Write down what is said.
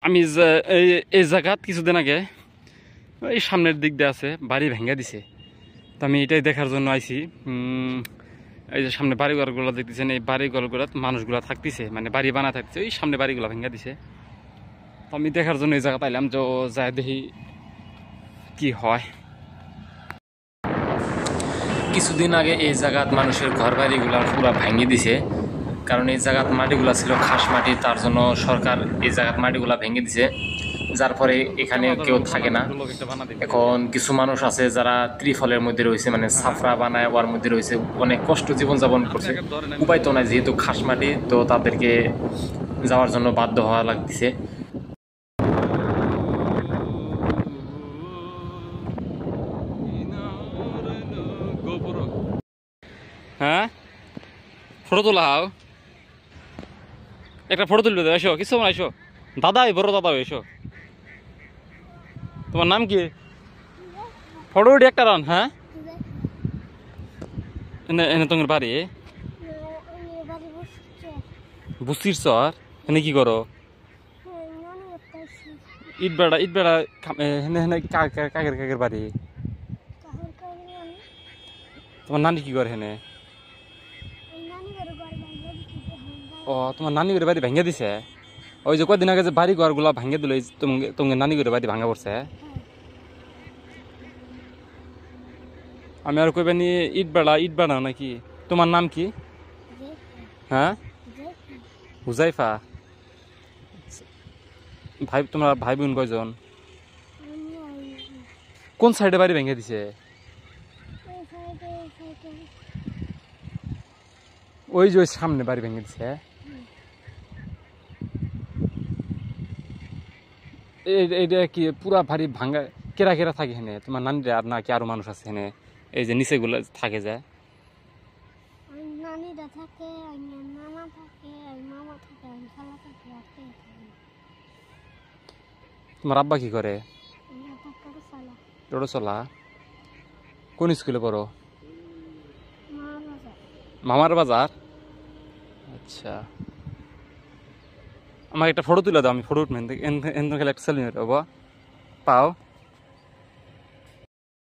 আমি এই জায়গাত কিছুদিন আগে এই সামনের দিক দিয়ে আছে বাড়ি ভেঙে দিছে, তো আমি এটাই দেখার জন্য আইছি। এই যে সামনে বাড়িঘরগুলো দেখতেছেন, এই বাড়িঘরগুলোত মানুষগুলা থাকতেছে, মানে বাড়ি বানা থাকতেছে, ওই সামনে বাড়িগুলো ভেঙে দিছে। তো আমি দেখার জন্য এই জায়গা পাইলাম, তো যাই দেখি কি হয়। কিছুদিন আগে এই জায়গাত মানুষের ঘর বাড়িগুলা পুরা ভেঙে দিছে, কারণ এই জায়গাত মাটিগুলা ছিল খাস মাটি, তার জন্য সরকার এই জায়গাত মাটিগুলা ভেঙে দিছে, যার পরে এখানে কেউ থাকে না। এখন কিছু মানুষ আছে যারা ত্রিফলের মধ্যে রয়েছে, মানে সাফরা বানায় ওর মধ্যে রয়েছে, অনেক কষ্ট জীবনযাপন করছে, উপায় তো নাই, যেহেতু খাস মাটি, তো তাদেরকে যাওয়ার জন্য বাধ্য হওয়া লাগতেছে। হ্যাঁ, ফটো তোলা হাও, একটা ফটো তুলবে তো, এসো কিছু না, এসো দাদা, বড় দাদা এসো। তোমার নাম কি? ফটো উঠি একটা রান। হ্যাঁ, এনে এনে তোমার বাড়ি বুঝছিস চর, এনে কি করো? ইট বেড়া হেনে হেনে কাকের কাকের বাড়ি। তোমার নানি কি করে হেনে? ও, তোমার নানি করে বাড়ি ভেঙে দিছে? ওই যে কদিন আগে যে বাড়ি ঘর গুলা ভেঙে দিল, তোমার নানি করে বাড়ি ভাঙা পড়ছে। আমি আর কইবানি ইট বেড়া নাকি? তোমার নাম কি? হ্যাঁ, হুজাইফা। ভাই, তোমার ভাই বোন কয়জন? কোন সাইডে বাড়ি ভেঙে দিছে? ওই যে ওই সামনে বাড়ি ভেঙে দিছে। এইটা কি পুরা ভারী ভাঙ্গা? কেরা কেরা থাকে হেনে? তোমার নানিরা আর নাকি আরো মানুষ আছে হেনে? এই যে নিচে গুলো থাকে যায়, তোমার আব্বা কি করে? টোটো চলা। কোন স্কুলে পড়ো? মামার বাজার। আচ্ছা, আমাকে একটা ফটো তুলে দাও, আমি ফটো উঠবেন একটা সেলফি নেবো, পাও।